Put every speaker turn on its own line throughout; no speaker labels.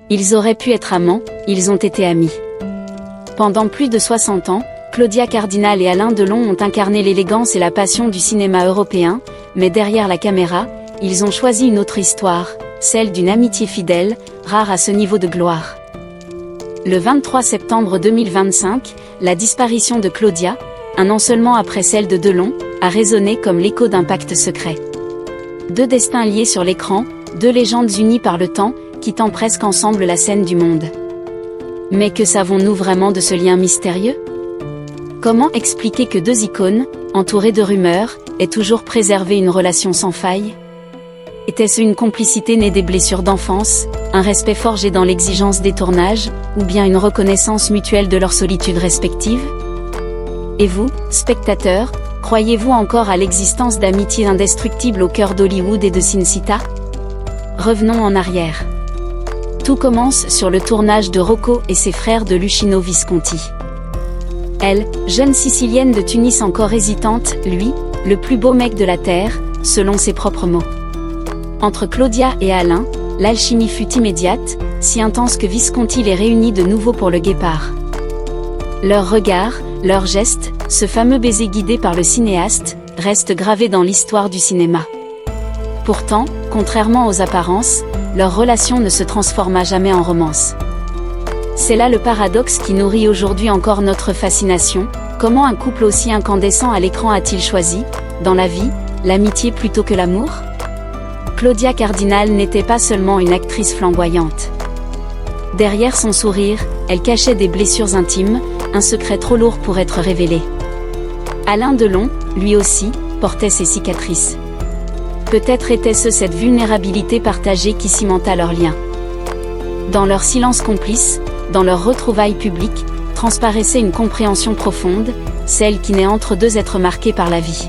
Ils auraient pu être amants, ils ont été amis. Pendant plus de 60 ans, Claudia Cardinal et Alain Delon ont incarné l'élégance et la passion du cinéma européen, mais derrière la caméra, ils ont choisi une autre histoire, celle d'une amitié fidèle, rare à ce niveau de gloire. Le 23 septembre 2025, la disparition de Claudia, un an seulement après celle de Delon, a résonné comme l'écho d'un pacte secret. Deux destins liés sur l'écran, deux légendes unies par le temps, quittant presque ensemble la scène du monde. Mais que savons-nous vraiment de ce lien mystérieux ? Comment expliquer que deux icônes, entourées de rumeurs, aient toujours préservé une relation sans faille ? Était-ce une complicité née des blessures d'enfance, un respect forgé dans l'exigence des tournages, ou bien une reconnaissance mutuelle de leur solitude respective ? Et vous, spectateurs, croyez-vous encore à l'existence d'amitiés indestructibles au cœur d'Hollywood et de Sin City ? Revenons en arrière. Tout commence sur le tournage de Rocco et ses frères de Luchino Visconti. Elle, jeune Sicilienne de Tunis encore hésitante, lui, le plus beau mec de la terre, selon ses propres mots. Entre Claudia et Alain, l'alchimie fut immédiate, si intense que Visconti les réunit de nouveau pour le Guépard. Leurs regards, leurs gestes, ce fameux baiser guidé par le cinéaste, restent gravés dans l'histoire du cinéma. Pourtant, contrairement aux apparences, leur relation ne se transforma jamais en romance. C'est là le paradoxe qui nourrit aujourd'hui encore notre fascination. Comment un couple aussi incandescent à l'écran a-t-il choisi, dans la vie, l'amitié plutôt que l'amour ? Claudia Cardinal n'était pas seulement une actrice flamboyante. Derrière son sourire, elle cachait des blessures intimes, un secret trop lourd pour être révélé. Alain Delon, lui aussi, portait ses cicatrices. Peut-être était-ce cette vulnérabilité partagée qui cimenta leur lien. Dans leur silence complice, dans leurs retrouvailles publiques, transparaissait une compréhension profonde, celle qui naît entre deux êtres marqués par la vie.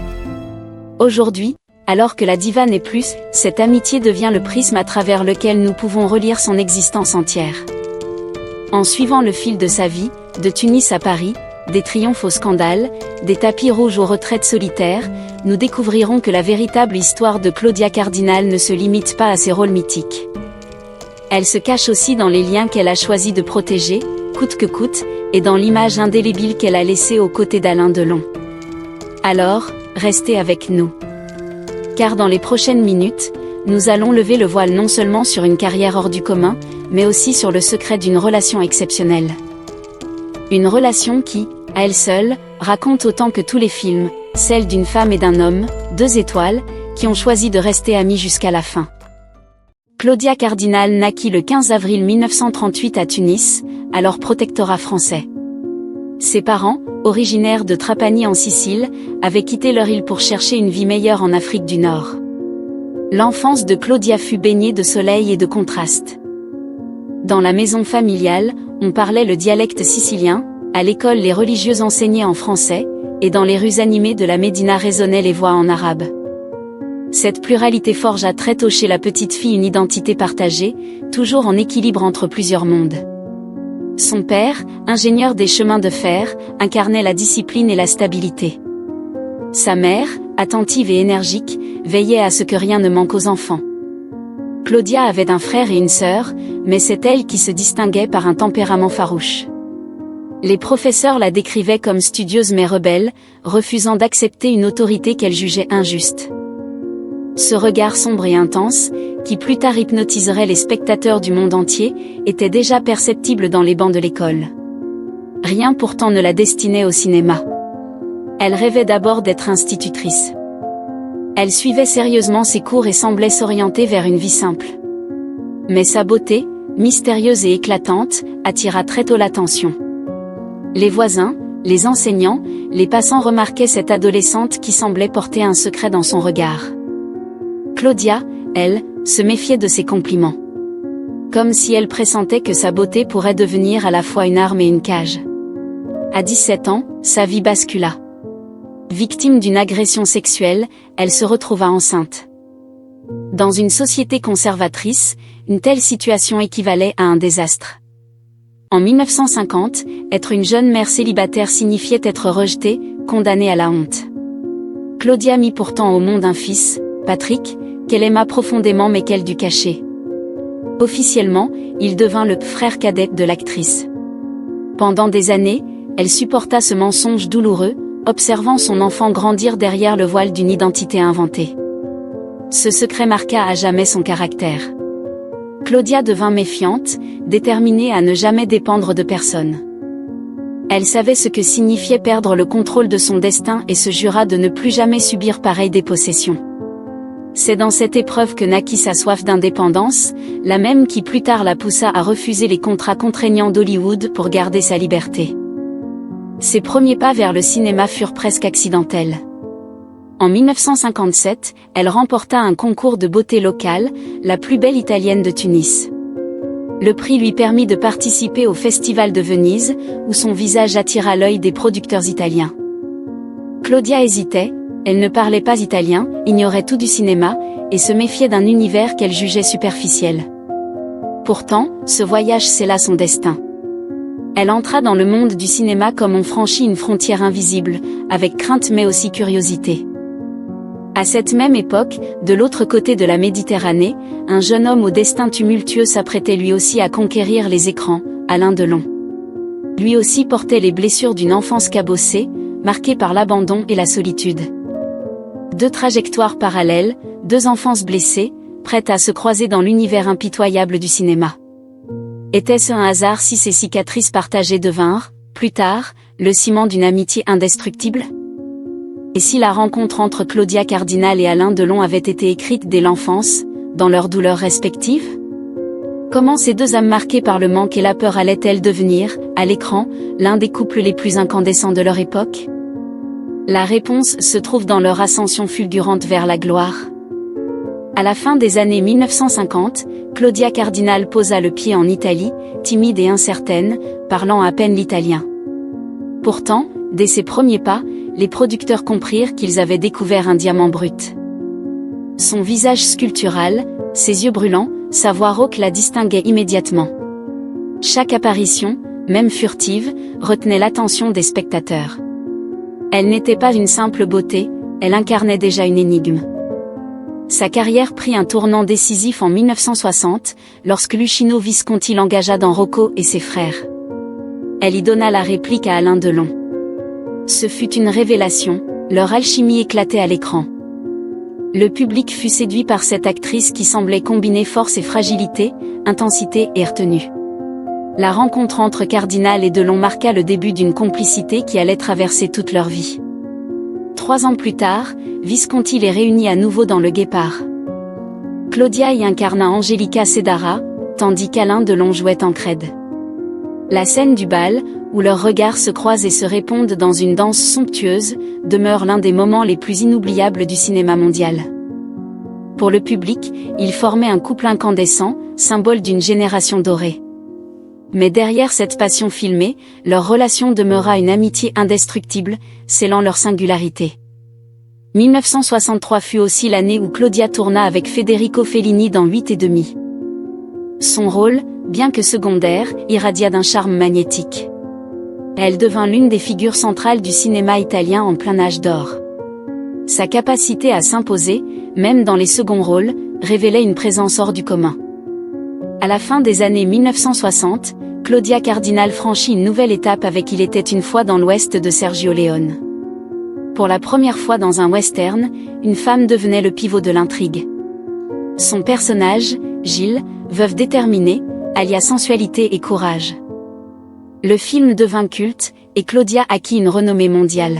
Aujourd'hui, alors que la diva n'est plus, cette amitié devient le prisme à travers lequel nous pouvons relire son existence entière. En suivant le fil de sa vie, de Tunis à Paris, des triomphes au scandale, des tapis rouges aux retraites solitaires, nous découvrirons que la véritable histoire de Claudia Cardinal ne se limite pas à ses rôles mythiques. Elle se cache aussi dans les liens qu'elle a choisi de protéger, coûte que coûte, et dans l'image indélébile qu'elle a laissée aux côtés d'Alain Delon. Alors, restez avec nous. Car dans les prochaines minutes, nous allons lever le voile non seulement sur une carrière hors du commun, mais aussi sur le secret d'une relation exceptionnelle. Une relation qui, à elle seule, raconte autant que tous les films, celle d'une femme et d'un homme, deux étoiles, qui ont choisi de rester amis jusqu'à la fin. Claudia Cardinal naquit le 15 avril 1938 à Tunis, alors protectorat français. Ses parents, originaires de Trapani en Sicile, avaient quitté leur île pour chercher une vie meilleure en Afrique du Nord. L'enfance de Claudia fut baignée de soleil et de contrastes. Dans la maison familiale, on parlait le dialecte sicilien, à l'école les religieux enseignaient en français, et dans les rues animées de la Médina résonnaient les voix en arabe. Cette pluralité forgea très tôt chez la petite fille une identité partagée, toujours en équilibre entre plusieurs mondes. Son père, ingénieur des chemins de fer, incarnait la discipline et la stabilité. Sa mère, attentive et énergique, veillait à ce que rien ne manque aux enfants. Claudia avait un frère et une sœur, mais c'est elle qui se distinguait par un tempérament farouche. Les professeurs la décrivaient comme studieuse mais rebelle, refusant d'accepter une autorité qu'elle jugeait injuste. Ce regard sombre et intense, qui plus tard hypnotiserait les spectateurs du monde entier, était déjà perceptible dans les bancs de l'école. Rien pourtant ne la destinait au cinéma. Elle rêvait d'abord d'être institutrice. Elle suivait sérieusement ses cours et semblait s'orienter vers une vie simple. Mais sa beauté, mystérieuse et éclatante, attira très tôt l'attention. Les voisins, les enseignants, les passants remarquaient cette adolescente qui semblait porter un secret dans son regard. Claudia, elle, se méfiait de ses compliments. Comme si elle pressentait que sa beauté pourrait devenir à la fois une arme et une cage. À 17 ans, sa vie bascula. Victime d'une agression sexuelle, elle se retrouva enceinte. Dans une société conservatrice, une telle situation équivalait à un désastre. En 1950, être une jeune mère célibataire signifiait être rejetée, condamnée à la honte. Claudia mit pourtant au monde un fils, Patrick, qu'elle aima profondément mais qu'elle dut cacher. Officiellement, il devint le frère cadet de l'actrice. Pendant des années, elle supporta ce mensonge douloureux, observant son enfant grandir derrière le voile d'une identité inventée. Ce secret marqua à jamais son caractère. Claudia devint méfiante, déterminée à ne jamais dépendre de personne. Elle savait ce que signifiait perdre le contrôle de son destin et se jura de ne plus jamais subir pareille dépossession. C'est dans cette épreuve que naquit sa soif d'indépendance, la même qui plus tard la poussa à refuser les contrats contraignants d'Hollywood pour garder sa liberté. Ses premiers pas vers le cinéma furent presque accidentels. En 1957, elle remporta un concours de beauté locale, la plus belle italienne de Tunis. Le prix lui permit de participer au Festival de Venise, où son visage attira l'œil des producteurs italiens. Claudia hésitait, elle ne parlait pas italien, ignorait tout du cinéma, et se méfiait d'un univers qu'elle jugeait superficiel. Pourtant, ce voyage scella son destin. Elle entra dans le monde du cinéma comme on franchit une frontière invisible, avec crainte mais aussi curiosité. À cette même époque, de l'autre côté de la Méditerranée, un jeune homme au destin tumultueux s'apprêtait lui aussi à conquérir les écrans, Alain Delon. Lui aussi portait les blessures d'une enfance cabossée, marquée par l'abandon et la solitude. Deux trajectoires parallèles, deux enfances blessées, prêtes à se croiser dans l'univers impitoyable du cinéma. Était-ce un hasard si ces cicatrices partagées devinrent, plus tard, le ciment d'une amitié indestructible ? Et si la rencontre entre Claudia Cardinal et Alain Delon avait été écrite dès l'enfance, dans leurs douleurs respectives ? Comment ces deux âmes marquées par le manque et la peur allaient-elles devenir, à l'écran, l'un des couples les plus incandescents de leur époque ? La réponse se trouve dans leur ascension fulgurante vers la gloire. À la fin des années 1950, Claudia Cardinal posa le pied en Italie, timide et incertaine, parlant à peine l'italien. Pourtant, dès ses premiers pas, les producteurs comprirent qu'ils avaient découvert un diamant brut. Son visage sculptural, ses yeux brûlants, sa voix rauque la distinguaient immédiatement. Chaque apparition, même furtive, retenait l'attention des spectateurs. Elle n'était pas une simple beauté, elle incarnait déjà une énigme. Sa carrière prit un tournant décisif en 1960, lorsque Luchino Visconti l'engagea dans Rocco et ses frères. Elle y donna la réplique à Alain Delon. Ce fut une révélation, leur alchimie éclatait à l'écran. Le public fut séduit par cette actrice qui semblait combiner force et fragilité, intensité et retenue. La rencontre entre Cardinal et Delon marqua le début d'une complicité qui allait traverser toute leur vie. 3 ans plus tard, Visconti les réunit à nouveau dans Le Guépard. Claudia y incarna Angelica Cedara, tandis qu'Alain Delon jouait Tancrède. La scène du bal, où leurs regards se croisent et se répondent dans une danse somptueuse, demeure l'un des moments les plus inoubliables du cinéma mondial. Pour le public, ils formaient un couple incandescent, symbole d'une génération dorée. Mais derrière cette passion filmée, leur relation demeura une amitié indestructible, scellant leur singularité. 1963 fut aussi l'année où Claudia tourna avec Federico Fellini dans 8 et demi. Son rôle, bien que secondaire, irradia d'un charme magnétique. Elle devint l'une des figures centrales du cinéma italien en plein âge d'or. Sa capacité à s'imposer, même dans les seconds rôles, révélait une présence hors du commun. À la fin des années 1960, Claudia Cardinal franchit une nouvelle étape avec Il était une fois dans l'Ouest de Sergio Leone. Pour la première fois dans un western, une femme devenait le pivot de l'intrigue. Son personnage, Gilles, veuve déterminée, allia sensualité et courage. Le film devint culte, et Claudia acquit une renommée mondiale.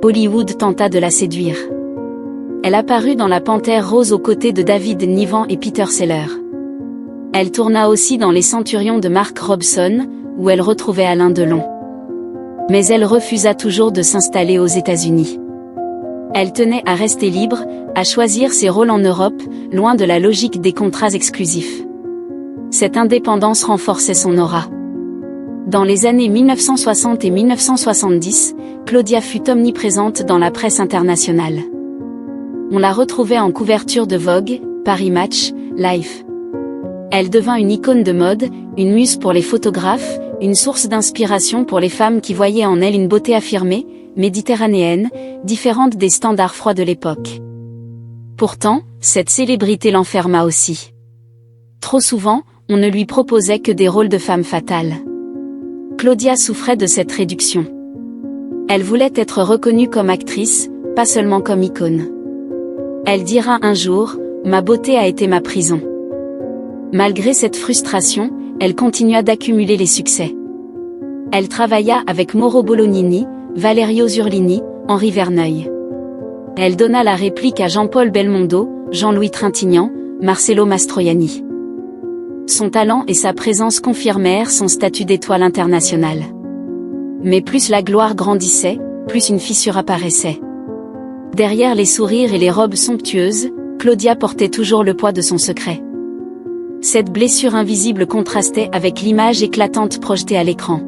Hollywood tenta de la séduire. Elle apparut dans La Panthère rose aux côtés de David Niven et Peter Sellers. Elle tourna aussi dans Les Centurions de Mark Robson, où elle retrouvait Alain Delon. Mais elle refusa toujours de s'installer aux États-Unis. Elle tenait à rester libre, à choisir ses rôles en Europe, loin de la logique des contrats exclusifs. Cette indépendance renforçait son aura. Dans les années 1960 et 1970, Claudia fut omniprésente dans la presse internationale. On la retrouvait en couverture de Vogue, Paris Match, Life. Elle devint une icône de mode, une muse pour les photographes, une source d'inspiration pour les femmes qui voyaient en elle une beauté affirmée, méditerranéenne, différente des standards froids de l'époque. Pourtant, cette célébrité l'enferma aussi. Trop souvent, on ne lui proposait que des rôles de femme fatale. Claudia souffrait de cette réduction. Elle voulait être reconnue comme actrice, pas seulement comme icône. Elle dira un jour, « Ma beauté a été ma prison ». Malgré cette frustration, elle continua d'accumuler les succès. Elle travailla avec Mauro Bolognini, Valerio Zurlini, Henri Verneuil. Elle donna la réplique à Jean-Paul Belmondo, Jean-Louis Trintignant, Marcello Mastroianni. Son talent et sa présence confirmèrent son statut d'étoile internationale. Mais plus la gloire grandissait, plus une fissure apparaissait. Derrière les sourires et les robes somptueuses, Claudia portait toujours le poids de son secret. Cette blessure invisible contrastait avec l'image éclatante projetée à l'écran.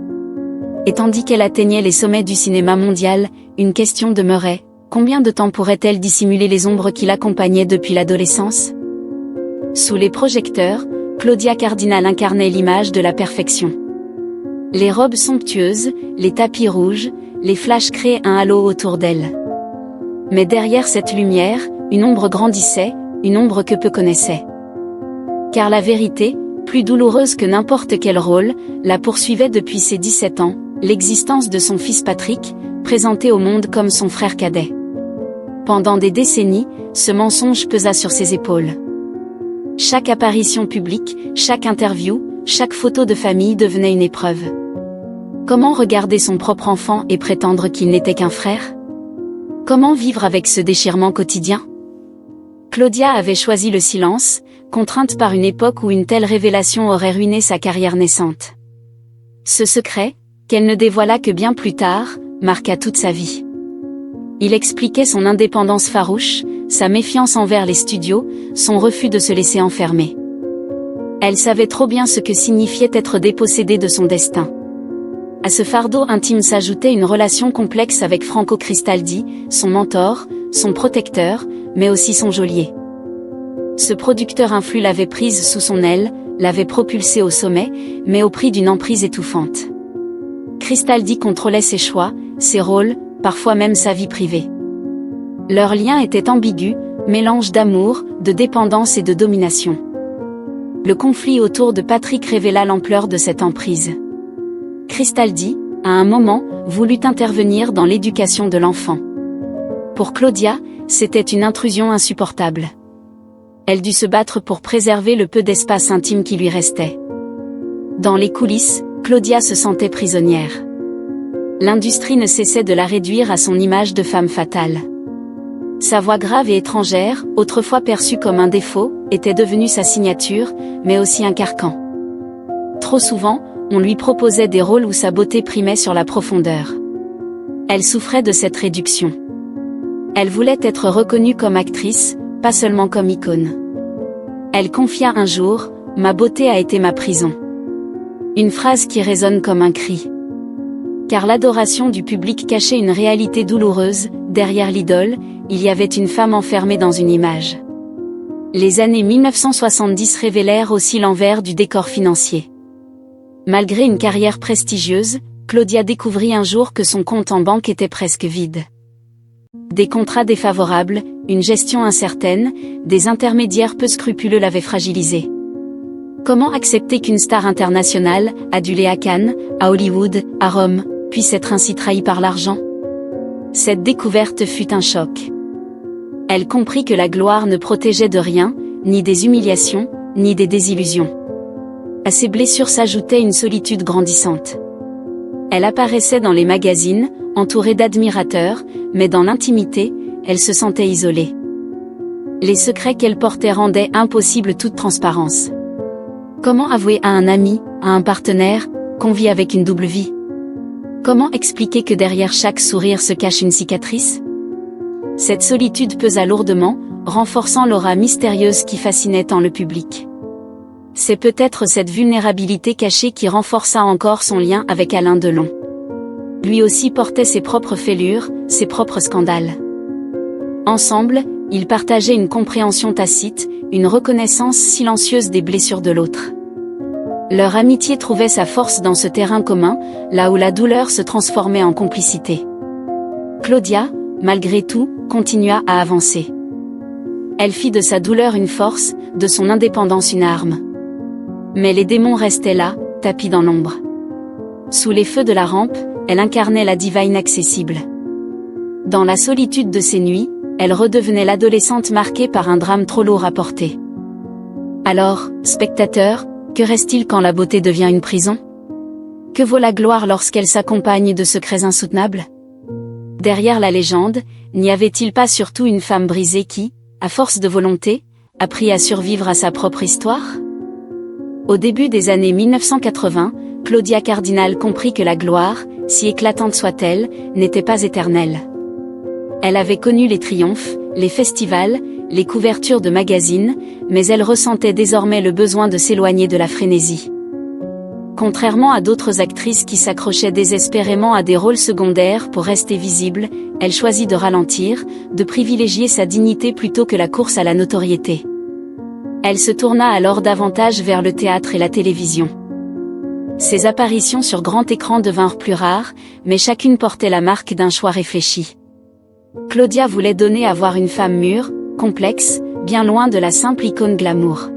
Et tandis qu'elle atteignait les sommets du cinéma mondial, une question demeurait, combien de temps pourrait-elle dissimuler les ombres qui l'accompagnaient depuis l'adolescence ? Sous les projecteurs, Claudia Cardinal incarnait l'image de la perfection. Les robes somptueuses, les tapis rouges, les flashs créaient un halo autour d'elle. Mais derrière cette lumière, une ombre grandissait, une ombre que peu connaissaient. Car la vérité, plus douloureuse que n'importe quel rôle, la poursuivait depuis ses 17 ans, l'existence de son fils Patrick, présenté au monde comme son frère cadet. Pendant des décennies, ce mensonge pesa sur ses épaules. Chaque apparition publique, chaque interview, chaque photo de famille devenait une épreuve. Comment regarder son propre enfant et prétendre qu'il n'était qu'un frère ? Comment vivre avec ce déchirement quotidien ? Claudia avait choisi le silence, contrainte par une époque où une telle révélation aurait ruiné sa carrière naissante. Ce secret, qu'elle ne dévoila que bien plus tard, marqua toute sa vie. Il expliquait son indépendance farouche, sa méfiance envers les studios, son refus de se laisser enfermer. Elle savait trop bien ce que signifiait être dépossédée de son destin. À ce fardeau intime s'ajoutait une relation complexe avec Franco Cristaldi, son mentor, son protecteur, mais aussi son geôlier. Ce producteur influ l'avait prise sous son aile, l'avait propulsée au sommet, mais au prix d'une emprise étouffante. Cristaldi contrôlait ses choix, ses rôles, parfois même sa vie privée. Leur lien était ambigu, mélange d'amour, de dépendance et de domination. Le conflit autour de Patrick révéla l'ampleur de cette emprise. Cristaldi, à un moment, voulut intervenir dans l'éducation de l'enfant. Pour Claudia, c'était une intrusion insupportable. Elle dut se battre pour préserver le peu d'espace intime qui lui restait. Dans les coulisses, Claudia se sentait prisonnière. L'industrie ne cessait de la réduire à son image de femme fatale. Sa voix grave et étrangère, autrefois perçue comme un défaut, était devenue sa signature, mais aussi un carcan. Trop souvent, on lui proposait des rôles où sa beauté primait sur la profondeur. Elle souffrait de cette réduction. Elle voulait être reconnue comme actrice, pas seulement comme icône. Elle confia un jour, « Ma beauté a été ma prison ». Une phrase qui résonne comme un cri. Car l'adoration du public cachait une réalité douloureuse, derrière l'idole, il y avait une femme enfermée dans une image. Les années 1970 révélèrent aussi l'envers du décor financier. Malgré une carrière prestigieuse, Claudia découvrit un jour que son compte en banque était presque vide. Des contrats défavorables, une gestion incertaine, des intermédiaires peu scrupuleux l'avaient fragilisée. Comment accepter qu'une star internationale, adulée à Cannes, à Hollywood, à Rome, puisse être ainsi trahie par l'argent ? Cette découverte fut un choc. Elle comprit que la gloire ne protégeait de rien, ni des humiliations, ni des désillusions. À ces blessures s'ajoutait une solitude grandissante. Elle apparaissait dans les magazines, entourée d'admirateurs, mais dans l'intimité, elle se sentait isolée. Les secrets qu'elle portait rendaient impossible toute transparence. Comment avouer à un ami, à un partenaire, qu'on vit avec une double vie ? Comment expliquer que derrière chaque sourire se cache une cicatrice ? Cette solitude pesa lourdement, renforçant l'aura mystérieuse qui fascinait tant le public. C'est peut-être cette vulnérabilité cachée qui renforça encore son lien avec Alain Delon. Lui aussi portait ses propres fêlures, ses propres scandales. Ensemble, ils partageaient une compréhension tacite, une reconnaissance silencieuse des blessures de l'autre. Leur amitié trouvait sa force dans ce terrain commun, là où la douleur se transformait en complicité. Claudia, malgré tout, continua à avancer. Elle fit de sa douleur une force, de son indépendance une arme. Mais les démons restaient là, tapis dans l'ombre. Sous les feux de la rampe, elle incarnait la diva inaccessible. Dans la solitude de ses nuits, elle redevenait l'adolescente marquée par un drame trop lourd à porter. Alors, spectateur, que reste-t-il quand la beauté devient une prison? Que vaut la gloire lorsqu'elle s'accompagne de secrets insoutenables? Derrière la légende, n'y avait-il pas surtout une femme brisée qui, à force de volonté, apprit à survivre à sa propre histoire? Au début des années 1980, Claudia Cardinal comprit que la gloire, si éclatante soit-elle, n'était pas éternelle. Elle avait connu les triomphes, les festivals, les couvertures de magazines, mais elle ressentait désormais le besoin de s'éloigner de la frénésie. Contrairement à d'autres actrices qui s'accrochaient désespérément à des rôles secondaires pour rester visibles, elle choisit de ralentir, de privilégier sa dignité plutôt que la course à la notoriété. Elle se tourna alors davantage vers le théâtre et la télévision. Ses apparitions sur grand écran devinrent plus rares, mais chacune portait la marque d'un choix réfléchi. Claudia voulait donner à voir une femme mûre, complexe, bien loin de la simple icône glamour.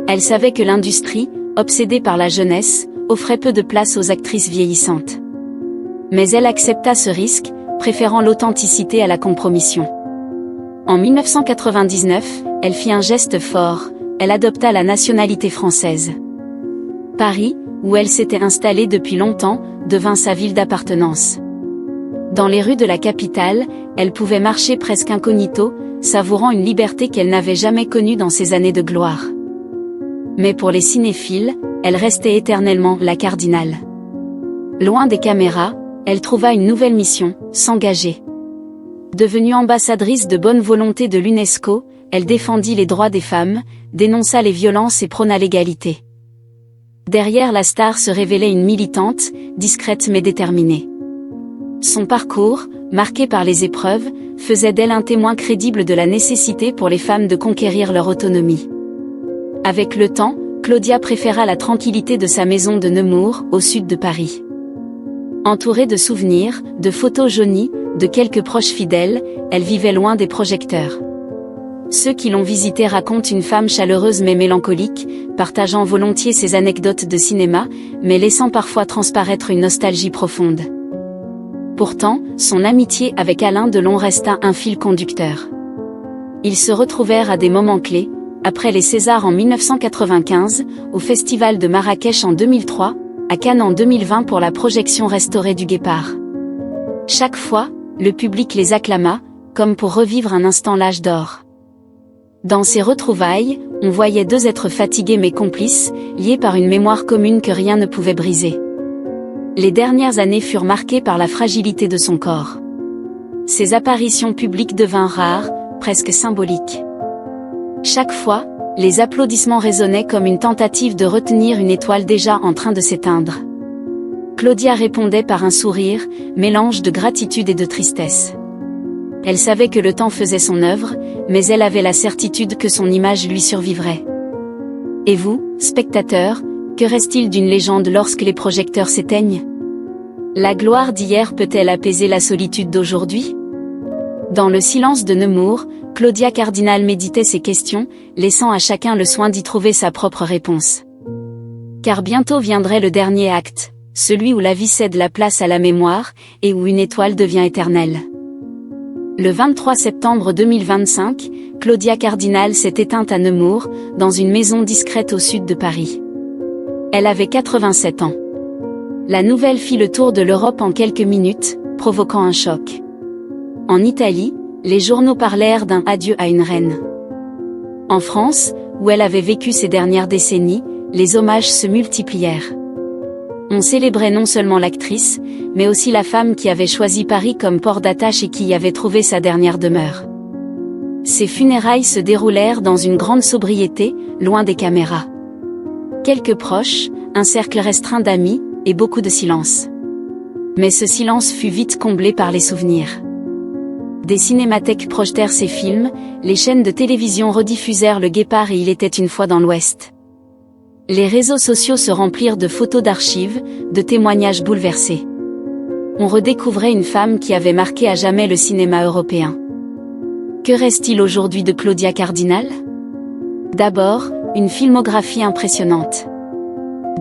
Elle savait que l'industrie, obsédée par la jeunesse, offrait peu de place aux actrices vieillissantes. Mais elle accepta ce risque, préférant l'authenticité à la compromission. En 1999, elle fit un geste fort, elle adopta la nationalité française. Paris, où elle s'était installée depuis longtemps, devint sa ville d'appartenance. Dans les rues de la capitale, elle pouvait marcher presque incognito, savourant une liberté qu'elle n'avait jamais connue dans ses années de gloire. Mais pour les cinéphiles, elle restait éternellement la Cardinal. Loin des caméras, elle trouva une nouvelle mission, s'engager. Devenue ambassadrice de bonne volonté de l'UNESCO, elle défendit les droits des femmes, dénonça les violences et prôna l'égalité. Derrière la star se révélait une militante, discrète mais déterminée. Son parcours, marqué par les épreuves, faisait d'elle un témoin crédible de la nécessité pour les femmes de conquérir leur autonomie. Avec le temps, Claudia préféra la tranquillité de sa maison de Nemours, au sud de Paris. Entourée de souvenirs, de photos jaunies, de quelques proches fidèles, elle vivait loin des projecteurs. Ceux qui l'ont visitée racontent une femme chaleureuse mais mélancolique, partageant volontiers ses anecdotes de cinéma, mais laissant parfois transparaître une nostalgie profonde. Pourtant, son amitié avec Alain Delon resta un fil conducteur. Ils se retrouvèrent à des moments clés, après les Césars en 1995, au Festival de Marrakech en 2003, à Cannes en 2020 pour la projection restaurée du Guépard. Chaque fois, le public les acclama, comme pour revivre un instant l'âge d'or. Dans ces retrouvailles, on voyait deux êtres fatigués mais complices, liés par une mémoire commune que rien ne pouvait briser. Les dernières années furent marquées par la fragilité de son corps. Ses apparitions publiques devinrent rares, presque symboliques. Chaque fois, les applaudissements résonnaient comme une tentative de retenir une étoile déjà en train de s'éteindre. Claudia répondait par un sourire, mélange de gratitude et de tristesse. Elle savait que le temps faisait son œuvre, mais elle avait la certitude que son image lui survivrait. Et vous, spectateurs, que reste-t-il d'une légende lorsque les projecteurs s'éteignent? La gloire d'hier peut-elle apaiser la solitude d'aujourd'hui? Dans le silence de Nemours, Claudia Cardinal méditait ces questions, laissant à chacun le soin d'y trouver sa propre réponse. Car bientôt viendrait le dernier acte, celui où la vie cède la place à la mémoire, et où une étoile devient éternelle. Le 23 septembre 2025, Claudia Cardinal s'est éteinte à Nemours, dans une maison discrète au sud de Paris. Elle avait 87 ans. La nouvelle fit le tour de l'Europe en quelques minutes, provoquant un choc. En Italie, les journaux parlèrent d'un adieu à une reine. En France, où elle avait vécu ces dernières décennies, les hommages se multiplièrent. On célébrait non seulement l'actrice, mais aussi la femme qui avait choisi Paris comme port d'attache et qui y avait trouvé sa dernière demeure. Ces funérailles se déroulèrent dans une grande sobriété, loin des caméras. Quelques proches, un cercle restreint d'amis, et beaucoup de silence. Mais ce silence fut vite comblé par les souvenirs. Des cinémathèques projetèrent ces films, les chaînes de télévision rediffusèrent Le Guépard et Il était une fois dans l'Ouest. Les réseaux sociaux se remplirent de photos d'archives, de témoignages bouleversés. On redécouvrait une femme qui avait marqué à jamais le cinéma européen. Que reste-t-il aujourd'hui de Claudia Cardinal? D'abord, une filmographie impressionnante.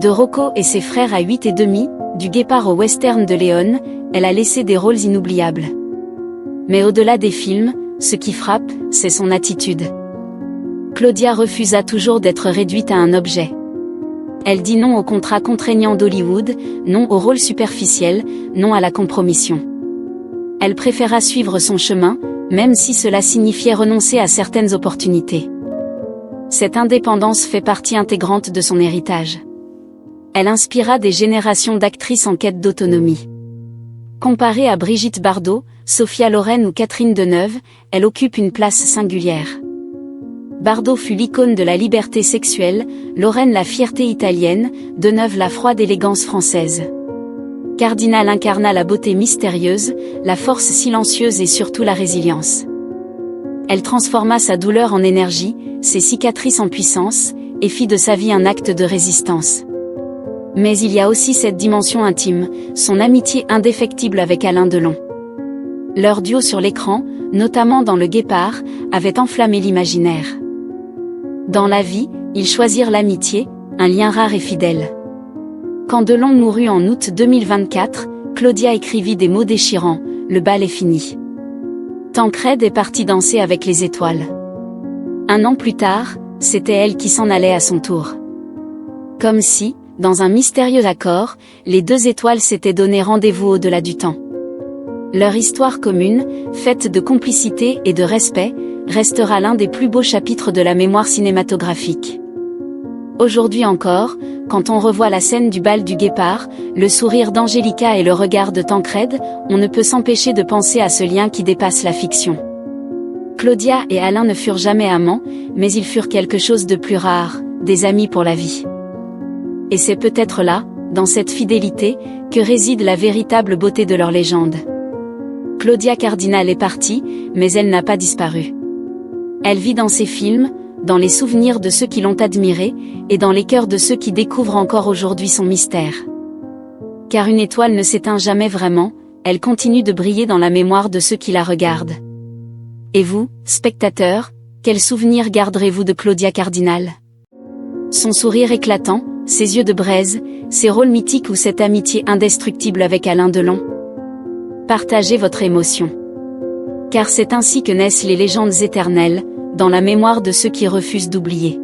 De Rocco et ses frères à 8 et demi, du Guépard au western de Léon, elle a laissé des rôles inoubliables. Mais au-delà des films, ce qui frappe, c'est son attitude. Claudia refusa toujours d'être réduite à un objet. Elle dit non aux contrats contraignants d'Hollywood, non aux rôles superficiels, non à la compromission. Elle préféra suivre son chemin, même si cela signifiait renoncer à certaines opportunités. Cette indépendance fait partie intégrante de son héritage. Elle inspira des générations d'actrices en quête d'autonomie. Comparée à Brigitte Bardot, Sophia Loren ou Catherine Deneuve, elle occupe une place singulière. Bardot fut l'icône de la liberté sexuelle, Loren la fierté italienne, Deneuve la froide élégance française. Cardinal incarna la beauté mystérieuse, la force silencieuse et surtout la résilience. Elle transforma sa douleur en énergie, ses cicatrices en puissance, et fit de sa vie un acte de résistance. Mais il y a aussi cette dimension intime, son amitié indéfectible avec Alain Delon. Leur duo sur l'écran, notamment dans Le Guépard, avait enflammé l'imaginaire. Dans la vie, ils choisirent l'amitié, un lien rare et fidèle. Quand Delon mourut en août 2024, Claudia écrivit des mots déchirants, « Le bal est fini ». Tancrède est partie danser avec les étoiles. Un an plus tard, c'était elle qui s'en allait à son tour. Comme si, dans un mystérieux accord, les deux étoiles s'étaient donné rendez-vous au-delà du temps. Leur histoire commune, faite de complicité et de respect, restera l'un des plus beaux chapitres de la mémoire cinématographique. Aujourd'hui encore, quand on revoit la scène du bal du Guépard, le sourire d'Angélica et le regard de Tancrède, on ne peut s'empêcher de penser à ce lien qui dépasse la fiction. Claudia et Alain ne furent jamais amants, mais ils furent quelque chose de plus rare, des amis pour la vie. Et c'est peut-être là, dans cette fidélité, que réside la véritable beauté de leur légende. Claudia Cardinal est partie, mais elle n'a pas disparu. Elle vit dans ses films, dans les souvenirs de ceux qui l'ont admirée, et dans les cœurs de ceux qui découvrent encore aujourd'hui son mystère. Car une étoile ne s'éteint jamais vraiment, elle continue de briller dans la mémoire de ceux qui la regardent. Et vous, spectateurs, quel souvenir garderez-vous de Claudia Cardinal? Son sourire éclatant, ses yeux de braise, ses rôles mythiques ou cette amitié indestructible avec Alain Delon? Partagez votre émotion. Car c'est ainsi que naissent les légendes éternelles, dans la mémoire de ceux qui refusent d'oublier.